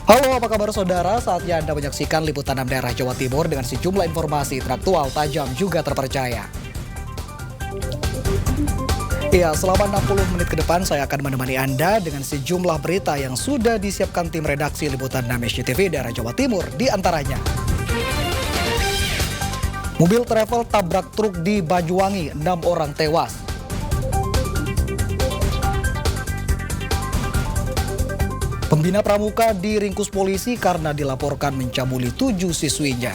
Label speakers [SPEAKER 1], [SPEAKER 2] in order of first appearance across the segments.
[SPEAKER 1] Halo, apa kabar saudara? Saatnya Anda menyaksikan liputan 6 daerah Jawa Timur dengan sejumlah informasi interaktual, tajam, juga terpercaya. Ya, selama 60 menit ke depan saya akan menemani Anda dengan sejumlah berita yang sudah disiapkan tim redaksi liputan 6 SCTV daerah Jawa Timur. Di antaranya, mobil travel tabrak truk di Banyuwangi, 6 orang tewas. Pembina pramuka diringkus polisi karena dilaporkan mencabuli 7 siswinya.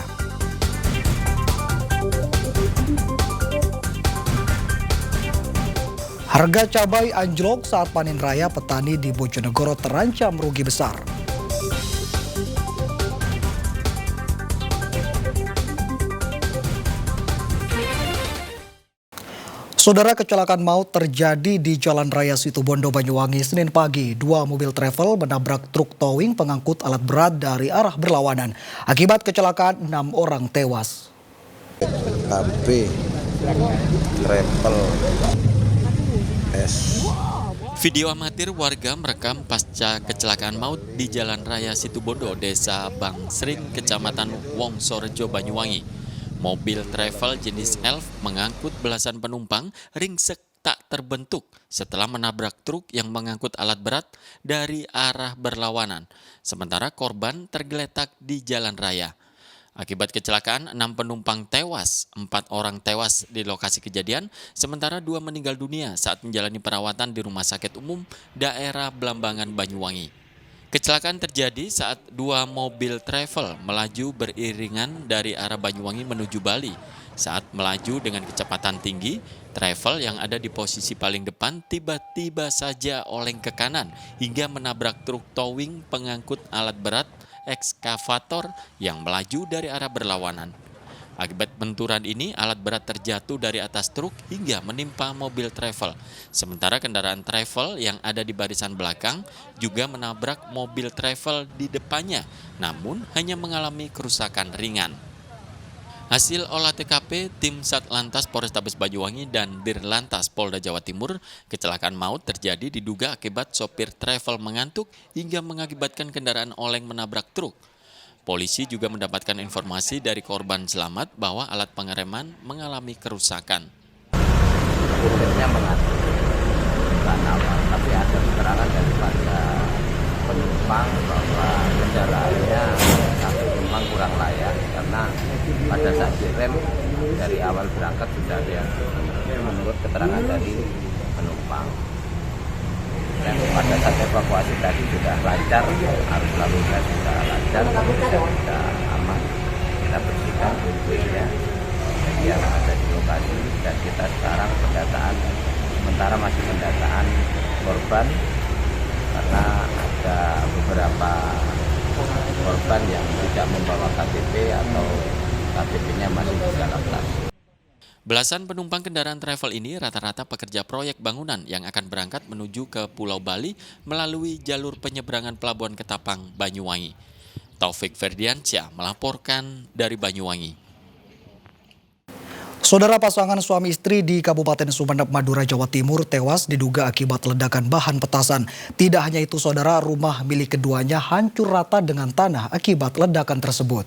[SPEAKER 1] Harga cabai anjlok saat panen raya, petani di Bojonegoro terancam rugi besar. Saudara, kecelakaan maut terjadi di Jalan Raya Situbondo, Banyuwangi, Senin pagi. 2 mobil travel menabrak truk towing pengangkut alat berat dari arah berlawanan. Akibat kecelakaan, 6 orang tewas.
[SPEAKER 2] HP, travel, S.
[SPEAKER 3] Video amatir warga merekam pasca kecelakaan maut di Jalan Raya Situbondo, Desa Bangsring, Kecamatan Wongsorejo, Banyuwangi. Mobil travel jenis Elf mengangkut belasan penumpang ringsek tak terbentuk setelah menabrak truk yang mengangkut alat berat dari arah berlawanan. Sementara korban tergeletak di jalan raya. Akibat kecelakaan, 6 penumpang tewas, 4 orang tewas di lokasi kejadian, sementara 2 meninggal dunia saat menjalani perawatan di Rumah Sakit Umum Daerah Blambangan, Banyuwangi. Kecelakaan terjadi saat 2 mobil travel melaju beriringan dari arah Banyuwangi menuju Bali. Saat melaju dengan kecepatan tinggi, travel yang ada di posisi paling depan tiba-tiba saja oleng ke kanan hingga menabrak truk towing pengangkut alat berat ekskavator yang melaju dari arah berlawanan. Akibat benturan ini, alat berat terjatuh dari atas truk hingga menimpa mobil travel. Sementara kendaraan travel yang ada di barisan belakang juga menabrak mobil travel di depannya, namun hanya mengalami kerusakan ringan. Hasil olah TKP, tim Satlantas Polrestabes Banyuwangi dan Dirlantas Polda Jawa Timur, kecelakaan maut terjadi diduga akibat sopir travel mengantuk hingga mengakibatkan kendaraan oleng menabrak truk. Polisi juga mendapatkan informasi dari korban selamat bahwa alat pengereman mengalami kerusakan.
[SPEAKER 2] Unitnya mengatur, tapi ada keterangan daripada penumpang bahwa kendaraannya satu memang kurang layak karena pada saat direm dari awal berangkat sudah ada yang menurut keterangan dari penumpang. Dan pada saat evakuasi tadi sudah lancar, arus lalu lintas sudah lancar, sudah aman. Kita bersihkan puing-puingnya yang ada di lokasi dan kita sekarang pendataan, sementara masih pendataan korban karena ada beberapa korban yang tidak membawa KTP atau KTP-nya masih di dalam tas.
[SPEAKER 3] Belasan penumpang kendaraan travel ini rata-rata pekerja proyek bangunan yang akan berangkat menuju ke Pulau Bali melalui jalur penyeberangan Pelabuhan Ketapang, Banyuwangi. Taufik Ferdiansyah melaporkan dari Banyuwangi.
[SPEAKER 1] Saudara, pasangan suami istri di Kabupaten Sumeneb, Madura, Jawa Timur tewas diduga akibat ledakan bahan petasan. Tidak hanya itu saudara, rumah milik keduanya hancur rata dengan tanah akibat ledakan tersebut.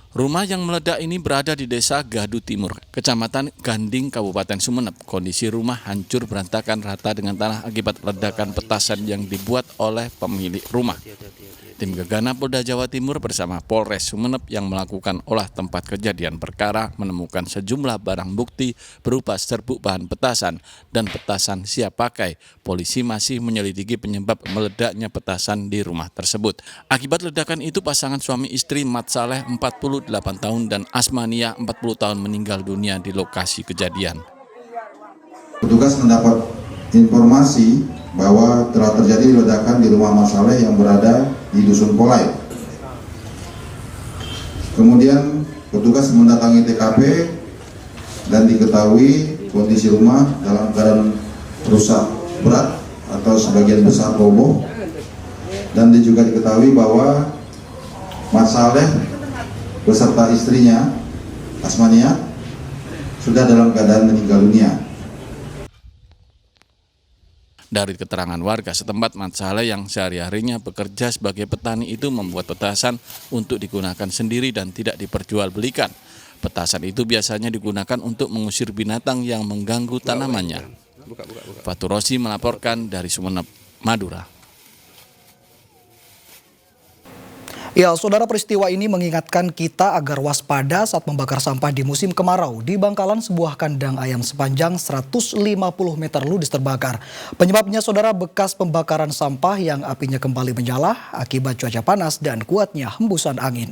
[SPEAKER 4] Rumah yang meledak ini berada di Desa Gadu Timur, Kecamatan Ganding, Kabupaten Sumeneb. Kondisi rumah hancur berantakan rata dengan tanah akibat ledakan petasan yang dibuat oleh pemilik rumah. Tim Gegana Polda Jawa Timur bersama Polres Sumeneb yang melakukan olah tempat kejadian perkara menemukan sejumlah barang bukti berupa serbuk bahan petasan dan petasan siap pakai. Polisi masih menyelidiki penyebab meledaknya petasan di rumah tersebut. Akibat ledakan itu pasangan suami istri Mat Saleh 48 tahun dan Asmania 40 tahun meninggal dunia di lokasi kejadian.
[SPEAKER 5] Petugas mendapat informasi bahwa telah terjadi ledakan di rumah Mas Saleh yang berada di Dusun Polai. Kemudian petugas mendatangi TKP dan diketahui kondisi rumah dalam keadaan rusak berat atau sebagian besar roboh, dan juga diketahui bahwa Mas Saleh beserta istrinya Asmania sudah dalam keadaan meninggal dunia.
[SPEAKER 4] Dari keterangan warga setempat, Mat Saleh yang sehari-harinya bekerja sebagai petani itu membuat petasan untuk digunakan sendiri dan tidak diperjualbelikan. Petasan itu biasanya digunakan untuk mengusir binatang yang mengganggu tanamannya. Fatur Rosi melaporkan dari Sumeneb, Madura.
[SPEAKER 1] Ya, saudara, peristiwa ini mengingatkan kita agar waspada saat membakar sampah di musim kemarau. Di Bangkalan, sebuah kandang ayam sepanjang 150 meter ludes terbakar. Penyebabnya, saudara, bekas pembakaran sampah yang apinya kembali menyala akibat cuaca panas dan kuatnya hembusan angin.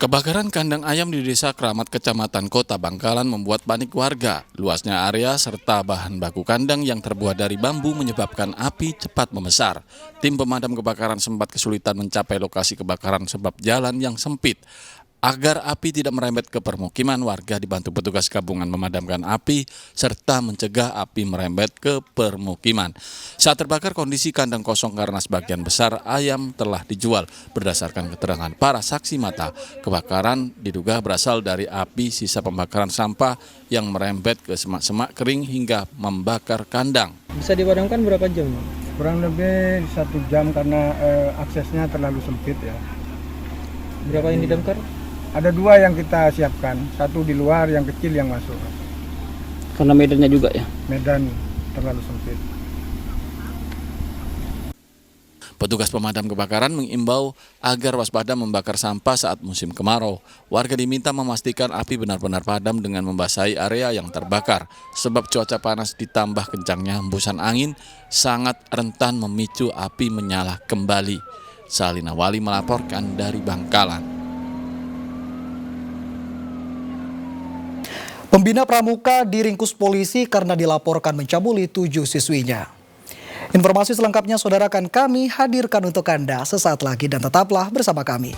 [SPEAKER 4] Kebakaran kandang ayam di Desa Kramat, Kecamatan Kota Bangkalan membuat panik warga. Luasnya area serta bahan baku kandang yang terbuat dari bambu menyebabkan api cepat membesar. Tim pemadam kebakaran sempat kesulitan mencapai lokasi kebakaran sebab jalan yang sempit. Agar api tidak merembet ke permukiman, warga dibantu petugas gabungan memadamkan api serta mencegah api merembet ke permukiman. Saat terbakar, kondisi kandang kosong karena sebagian besar ayam telah dijual. Berdasarkan keterangan para saksi mata, kebakaran diduga berasal dari api sisa pembakaran sampah yang merembet ke semak-semak kering hingga membakar kandang.
[SPEAKER 6] Bisa dipadamkan berapa jam?
[SPEAKER 7] Kurang lebih 1 jam karena aksesnya terlalu sempit ya.
[SPEAKER 6] Berapa yang didamkar?
[SPEAKER 7] Ada 2 yang kita siapkan, 1 di luar, yang kecil yang masuk.
[SPEAKER 6] Karena medannya juga ya?
[SPEAKER 7] Medan terlalu sempit.
[SPEAKER 4] Petugas pemadam kebakaran mengimbau agar waspada membakar sampah saat musim kemarau. Warga diminta memastikan api benar-benar padam dengan membasahi area yang terbakar. Sebab cuaca panas ditambah kencangnya hembusan angin sangat rentan memicu api menyala kembali. Salina Wali melaporkan dari Bangkalan.
[SPEAKER 1] Pembina pramuka diringkus polisi karena dilaporkan mencabuli 7 siswinya. Informasi selengkapnya, saudara, akan kami hadirkan untuk Anda sesaat lagi, dan tetaplah bersama kami.